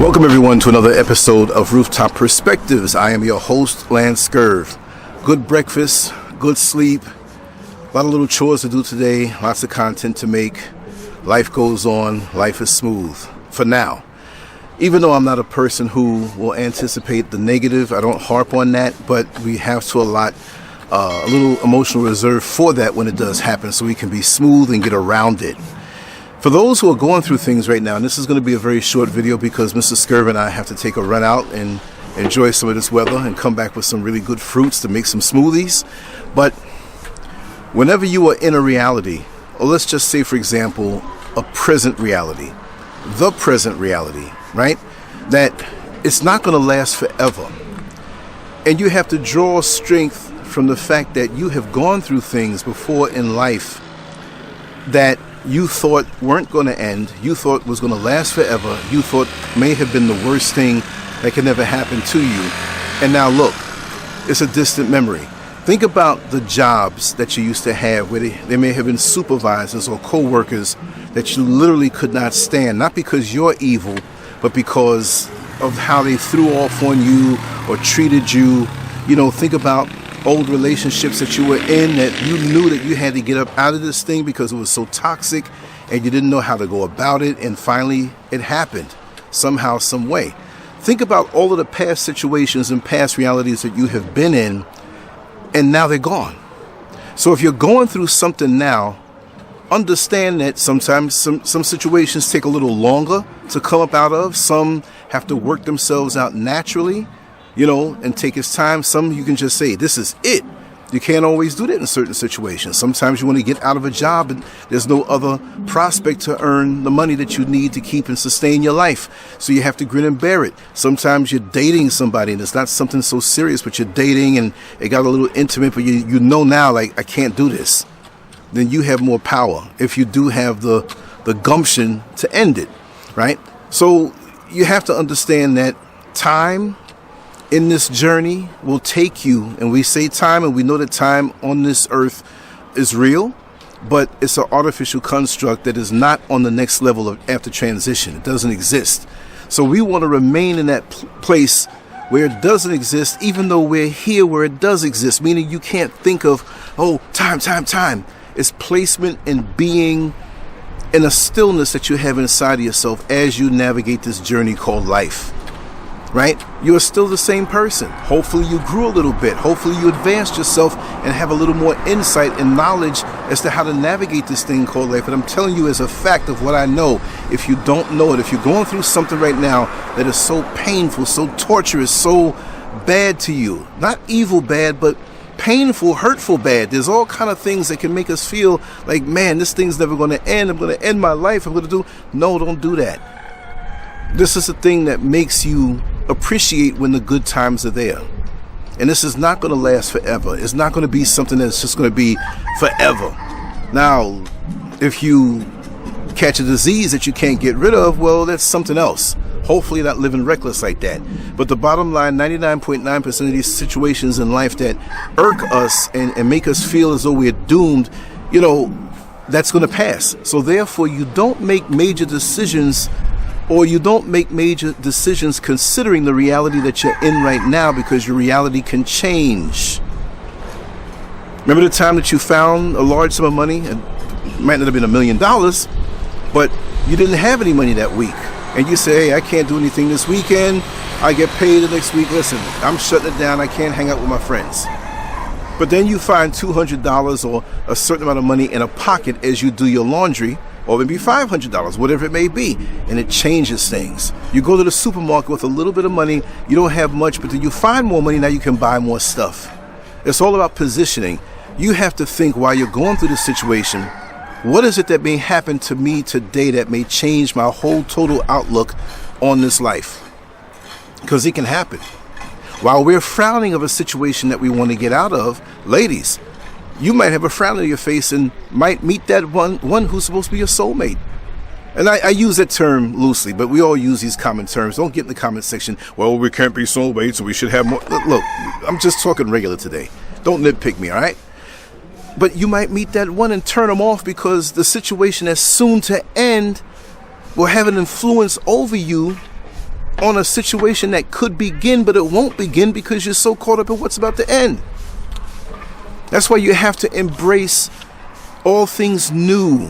Welcome everyone to another episode of Rooftop Perspectives. I am your host, LanceScurv. Good breakfast, good sleep, a lot of little chores to do today, lots of content to make. Life goes on, life is smooth, for now. Even though I'm not a person who will anticipate the negative, I don't harp on that, but we have to allot a little emotional reserve for that when it does happen so we can be smooth and get around it. For those who are going through things right now, and this is going to be a very short video because Mr. SCURV and I have to take a run out and enjoy some of this weather and come back with some really good fruits to make some smoothies. But whenever you are in a reality, or let's just say, for example, a present reality, the present reality, right? That it's not going to last forever. And you have to draw strength from the fact that you have gone through things before in life that you thought weren't going to end, you thought was going to last forever, you thought may have been the worst thing that could never happen to you. And now look, it's a distant memory. Think about the jobs that you used to have where they may have been supervisors or co-workers that you literally could not stand, not because you're evil, but because of how they threw off on you or treated you. You know, think about old relationships that you were in that you knew that you had to get up out of this thing because it was so toxic and you didn't know how to go about it, and finally it happened somehow, some way. Think about all of the past situations and past realities that you have been in, and now they're gone. So if you're going through something now, understand that sometimes some situations take a little longer to come up out of. Some have to work themselves out naturally, you know, and take its time. Some you can just say, this is it. You can't always do that in certain situations. Sometimes you want to get out of a job and there's no other prospect to earn the money that you need to keep and sustain your life. So you have to grin and bear it. Sometimes you're dating somebody and it's not something so serious, but you're dating and it got a little intimate, but you know now, like, I can't do this. Then you have more power if you do have the gumption to end it, right? So you have to understand that time in this journey will take you, and we say time, and we know that time on this earth is real, but it's an artificial construct that is not on the next level of after transition. It doesn't exist. So we want to remain in that place where it doesn't exist, even though we're here where it does exist, meaning you can't think of, oh, time. It's placement and being in a stillness that you have inside of yourself as you navigate this journey called life. Right? You're still the same person. Hopefully you grew a little bit. Hopefully you advanced yourself and have a little more insight and knowledge as to how to navigate this thing called life. But I'm telling you as a fact of what I know, if you don't know it, if you're going through something right now that is so painful, so torturous, so bad to you, not evil bad, but painful, hurtful bad. There's all kind of things that can make us feel like, man, this thing's never going to end. I'm going to end my life. I'm going to do. No, don't do that. This is the thing that makes you appreciate when the good times are there. And this is not going to last forever. It's not going to be something that's just going to be forever. Now, if you catch a disease that you can't get rid of, well, that's something else. Hopefully you're not living reckless like that. But the bottom line, 99.9% of these situations in life that irk us and make us feel as though we're doomed, you know, that's going to pass. So therefore, you don't make major decisions, or you don't make major decisions considering the reality that you're in right now, because your reality can change. Remember the time that you found a large sum of money? It might not have been $1 million, but you didn't have any money that week. And you say, hey, I can't do anything this weekend. I get paid the next week. Listen, I'm shutting it down. I can't hang out with my friends. But then you find $200 or a certain amount of money in a pocket as you do your laundry, or maybe $500, whatever it may be, and it changes things. You go to the supermarket with a little bit of money, you don't have much, but then you find more money, now you can buy more stuff. It's all about positioning. You have to think while you're going through this situation, what is it that may happen to me today that may change my whole total outlook on this life? Because it can happen. While we're frowning of a situation that we want to get out of, ladies, you might have a frown on your face and might meet that one who's supposed to be your soulmate. And I use that term loosely, but we all use these common terms. Don't get in the comment section, well, we can't be soulmates, so we should have more. Look, I'm just talking regular today. Don't nitpick me, all right? But you might meet that one and turn them off because the situation that's soon to end will have an influence over you on a situation that could begin, but it won't begin because you're so caught up in what's about to end. That's why you have to embrace all things new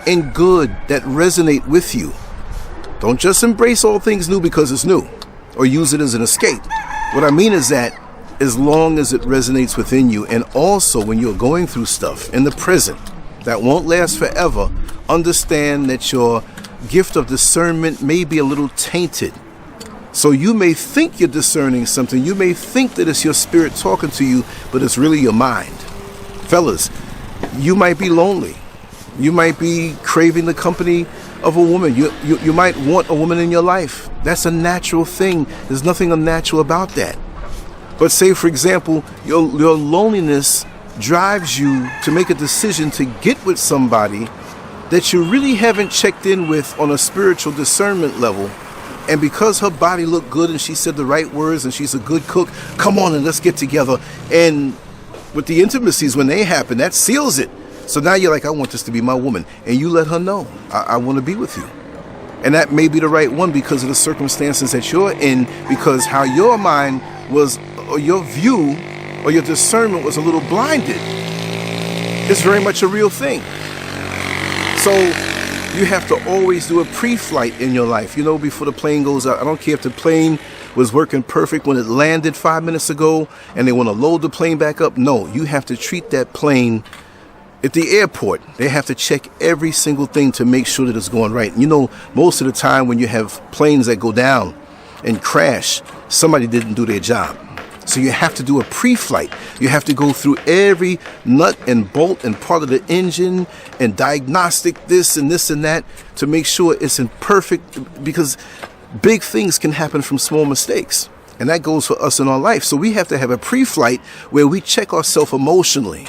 and good that resonate with you. Don't just embrace all things new because it's new or use it as an escape. What I mean is that as long as it resonates within you, and also when you're going through stuff in the present that won't last forever, understand that your gift of discernment may be a little tainted. So you may think you're discerning something. You may think that it's your spirit talking to you, but it's really your mind. Fellas, you might be lonely. You might be craving the company of a woman. You might want a woman in your life. That's a natural thing. There's nothing unnatural about that. But say, for example, your loneliness drives you to make a decision to get with somebody that you really haven't checked in with on a spiritual discernment level. And because her body looked good and she said the right words and she's a good cook, come on and let's get together. And with the intimacies, when they happen, that seals it. So now you're like, I want this to be my woman. And you let her know, I want to be with you. And that may be the right one because of the circumstances that you're in, because how your mind was, or your view, or your discernment was a little blinded. It's very much a real thing. So you have to always do a pre-flight in your life, you know, before the plane goes out. I don't care if the plane was working perfect when it landed 5 minutes ago and they want to load the plane back up. No, you have to treat that plane at the airport. They have to check every single thing to make sure that it's going right. You know, most of the time when you have planes that go down and crash, somebody didn't do their job. So you have to do a pre-flight. You have to go through every nut and bolt and part of the engine and diagnostic this and that to make sure it's in perfect, because big things can happen from small mistakes. And that goes for us in our life. So we have to have a pre-flight where we check ourselves emotionally.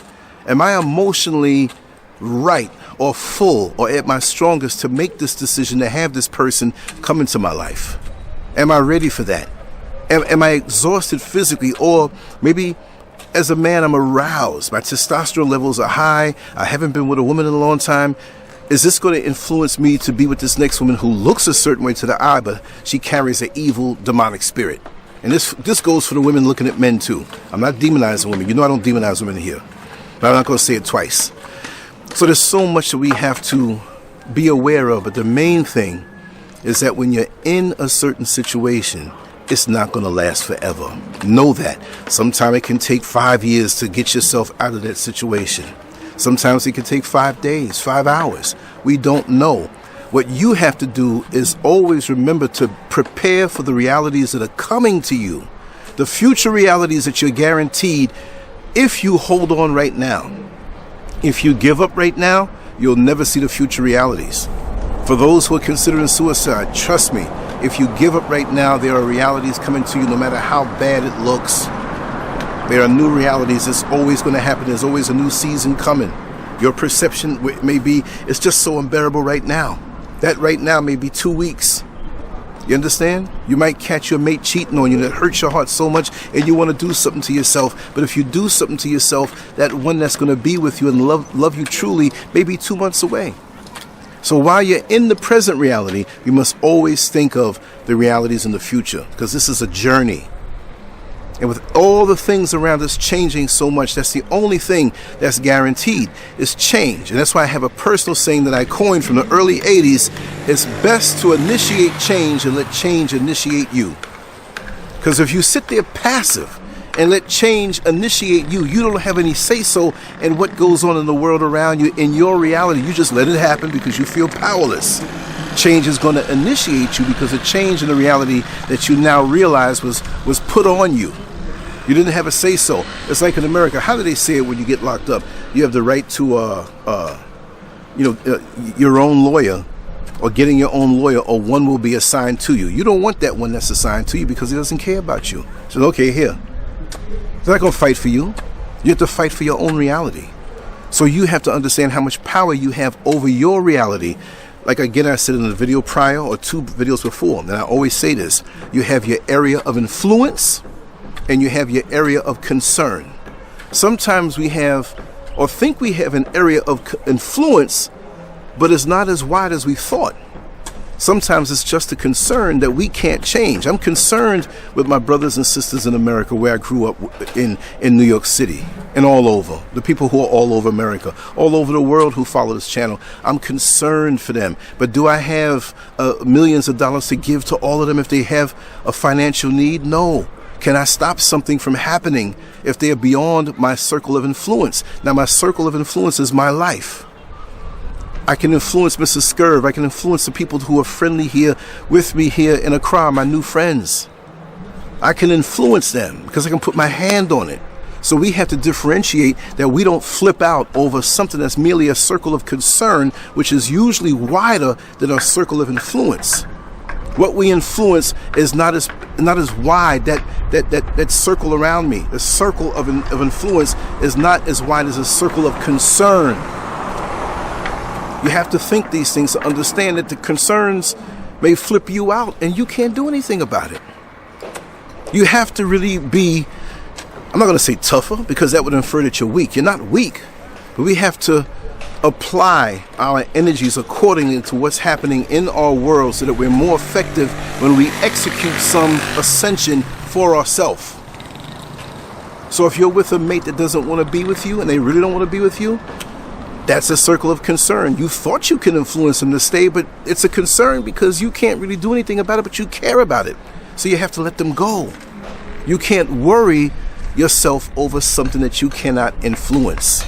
Am I emotionally right or full or at my strongest to make this decision to have this person come into my life? Am I ready for that? Am I exhausted physically? Or maybe as a man, I'm aroused. My testosterone levels are high. I haven't been with a woman in a long time. Is this going to influence me to be with this next woman who looks a certain way to the eye, but she carries an evil, demonic spirit? And this goes for the women looking at men too. I'm not demonizing women. You know I don't demonize women here. But I'm not going to say it twice. So there's so much that we have to be aware of. But the main thing is that when you're in a certain situation, it's not going to last forever. Know that. Sometimes it can take 5 years to get yourself out of that situation. Sometimes it can take 5 days, 5 hours. We don't know. What you have to do is always remember to prepare for the realities that are coming to you. The future realities that you're guaranteed if you hold on right now. If you give up right now, you'll never see the future realities. For those who are considering suicide, trust me, if you give up right now, there are realities coming to you no matter how bad it looks. There are new realities. It's always going to happen. There's always a new season coming. Your perception may be, it's just so unbearable right now. That right now may be 2 weeks. You understand? You might catch your mate cheating on you, and it hurts your heart so much, and you want to do something to yourself. But if you do something to yourself, that one that's going to be with you and love you truly may be 2 months away. So while you're in the present reality, you must always think of the realities in the future, because this is a journey. And with all the things around us changing so much, that's the only thing that's guaranteed is change. And that's why I have a personal saying that I coined from the early 80s. It's best to initiate change and let change initiate you. Because if you sit there passive and let change initiate you, you don't have any say-so in what goes on in the world around you, in your reality. You just let it happen because you feel powerless. Change is going to initiate you because a change in the reality that you now realize was put on you. You didn't have a say-so. It's like in America. How do they say it when you get locked up? You have the right to, your own lawyer, or getting your own lawyer, or one will be assigned to you. You don't want that one that's assigned to you because he doesn't care about you. So, okay, here. They're not going to fight for you. You have to fight for your own reality. So you have to understand how much power you have over your reality. Like again, I said in the video prior or 2 videos before, and I always say this, you have your area of influence and you have your area of concern. Sometimes we have, or think we have, an area of influence, but it's not as wide as we thought. Sometimes it's just a concern that we can't change. I'm concerned with my brothers and sisters in America, where I grew up in New York City and all over. The people who are all over America, all over the world who follow this channel. I'm concerned for them. But do I have millions of dollars to give to all of them if they have a financial need? No. Can I stop something from happening if they are beyond my circle of influence? Now, my circle of influence is my life. I can influence Mrs. SCURV. I can influence the people who are friendly here with me here in Accra, my new friends. I can influence them because I can put my hand on it. So we have to differentiate that we don't flip out over something that's merely a circle of concern, which is usually wider than our circle of influence. What we influence is not as wide. That circle around me, the circle of influence, is not as wide as a circle of concern. You have to think these things to understand that the concerns may flip you out and you can't do anything about it. You have to really be, I'm not going to say tougher because that would infer that you're weak. You're not weak, but we have to apply our energies accordingly to what's happening in our world so that we're more effective when we execute some ascension for ourselves. So if you're with a mate that doesn't want to be with you and they really don't want to be with you, that's a circle of concern. You thought you can influence them to stay, but it's a concern because you can't really do anything about it, but you care about it. So you have to let them go. You can't worry yourself over something that you cannot influence.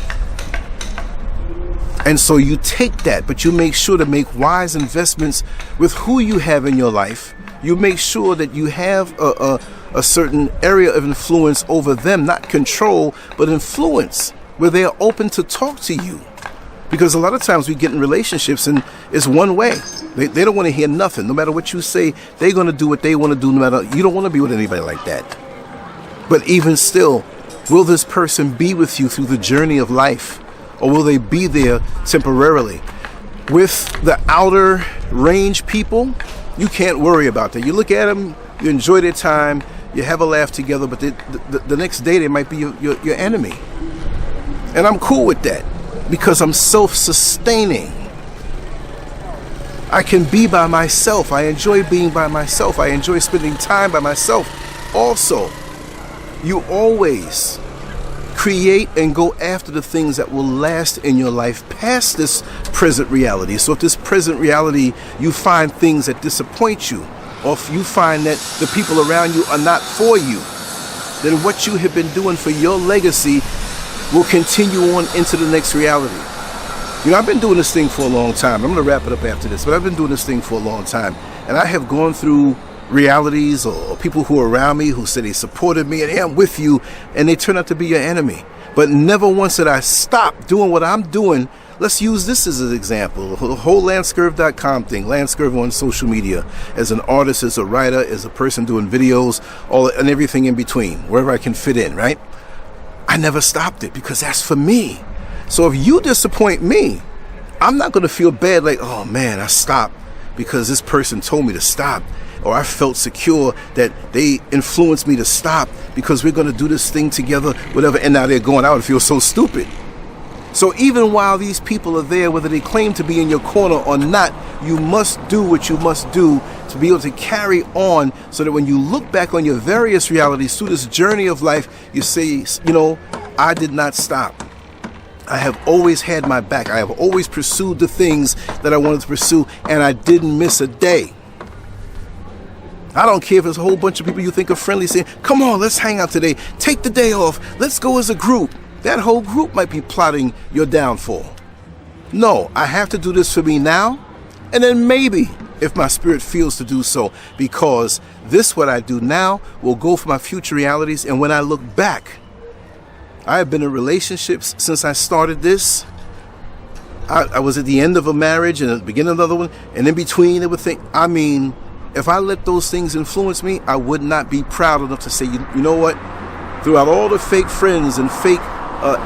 And so you take that, but you make sure to make wise investments with who you have in your life. You make sure that you have a certain area of influence over them, not control, but influence, where they are open to talk to you. Because a lot of times we get in relationships and it's one way. They don't want to hear nothing. No matter what you say, they're going to do what they want to do. No matter, you don't want to be with anybody like that. But even still, will this person be with you through the journey of life? Or will they be there temporarily? With the outer range people, you can't worry about that. You look at them, you enjoy their time, you have a laugh together, but the next day they might be your enemy. And I'm cool with that because I'm self-sustaining. I can be by myself. I enjoy being by myself. I enjoy spending time by myself. Also, you always create and go after the things that will last in your life past this present reality. So if this present reality, you find things that disappoint you, or if you find that the people around you are not for you, then what you have been doing for your legacy will continue on into the next reality. You know, I've been doing this thing for a long time. I'm going to wrap it up after this, but I've been doing this thing for a long time. And I have gone through realities or people who are around me who say they supported me and hey, I'm with you, and they turn out to be your enemy. But never once did I stop doing what I'm doing. Let's use this as an example. The whole LanceScurv.com thing, LanceScurv on social media, as an artist, as a writer, as a person doing videos, all and everything in between, wherever I can fit in, right? I never stopped it because that's for me. So if you disappoint me, I'm not going to feel bad like, oh man, I stopped because this person told me to stop, or I felt secure that they influenced me to stop because we're going to do this thing together, whatever, and now they're going. I would feel so stupid. So even while these people are there, whether they claim to be in your corner or not, you must do what you must do to be able to carry on so that when you look back on your various realities through this journey of life, you say, you know, I did not stop. I have always had my back. I have always pursued the things that I wanted to pursue, and I didn't miss a day. I don't care if it's a whole bunch of people you think are friendly saying, come on, let's hang out today. Take the day off. Let's go as a group. That whole group might be plotting your downfall. No, I have to do this for me now, and then maybe if my spirit feels to do so, because this, what I do now, will go for my future realities. And when I look back, I have been in relationships since I started this. I was at the end of a marriage and at the beginning of another one, and in between they would think, I mean, if I let those things influence me, I would not be proud enough to say, you know what, throughout all the fake friends and fake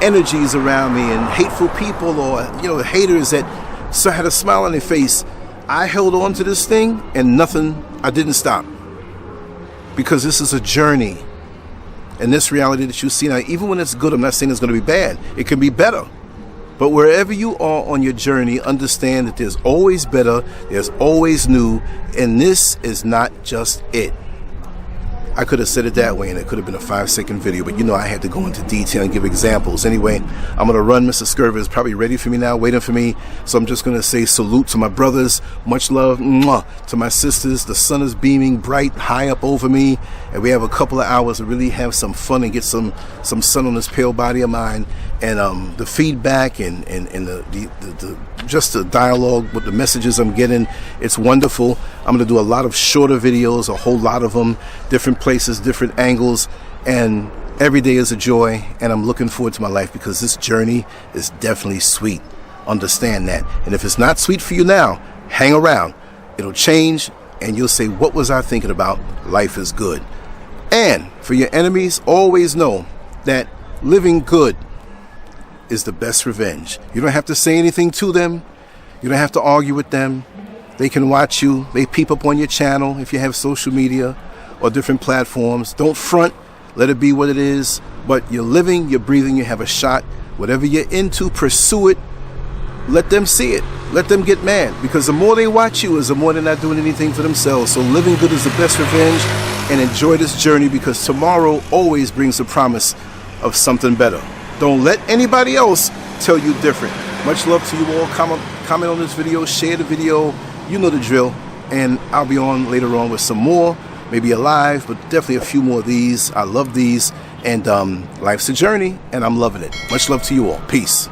energies around me and hateful people or, you know, haters that had a smile on their face, I held on to this thing and nothing, I didn't stop. Because this is a journey. And this reality that you see now, even when it's good, I'm not saying it's going to be bad. It can be better. But wherever you are on your journey, understand that there's always better, there's always new, and this is not just it. I could have said it that way and it could have been a 5-second video, but you know I had to go into detail and give examples. Anyway, I'm going to run. Mr. SCURV is probably ready for me now, waiting for me. So I'm just going to say salute to my brothers. Much love to my sisters. The sun is beaming bright high up over me, and we have a couple of hours to really have some fun and get some sun on this pale body of mine. And the feedback and the just the dialogue with the messages I'm getting, it's wonderful. I'm going to do a lot of shorter videos, a whole lot of them, different places, different angles, and every day is a joy, and I'm looking forward to my life because this journey is definitely sweet. Understand that. And if it's not sweet for you now, hang around. It'll change, and you'll say, what was I thinking about? Life is good. And for your enemies, always know that living good is the best revenge. You don't have to say anything to them. You don't have to argue with them. They can watch you. They peep up on your channel if you have social media or different platforms. Don't front. Let it be what it is. But you're living, you're breathing, you have a shot. Whatever you're into, pursue it. Let them see it. Let them get mad. Because the more they watch you is the more they're not doing anything for themselves. So living good is the best revenge. And enjoy this journey because tomorrow always brings the promise of something better. Don't let anybody else tell you different. Much love to you all. Comment on this video, share the video. You know the drill. And I'll be on later on with some more, maybe a live, but definitely a few more of these. I love these. And life's a journey, and I'm loving it. Much love to you all. Peace.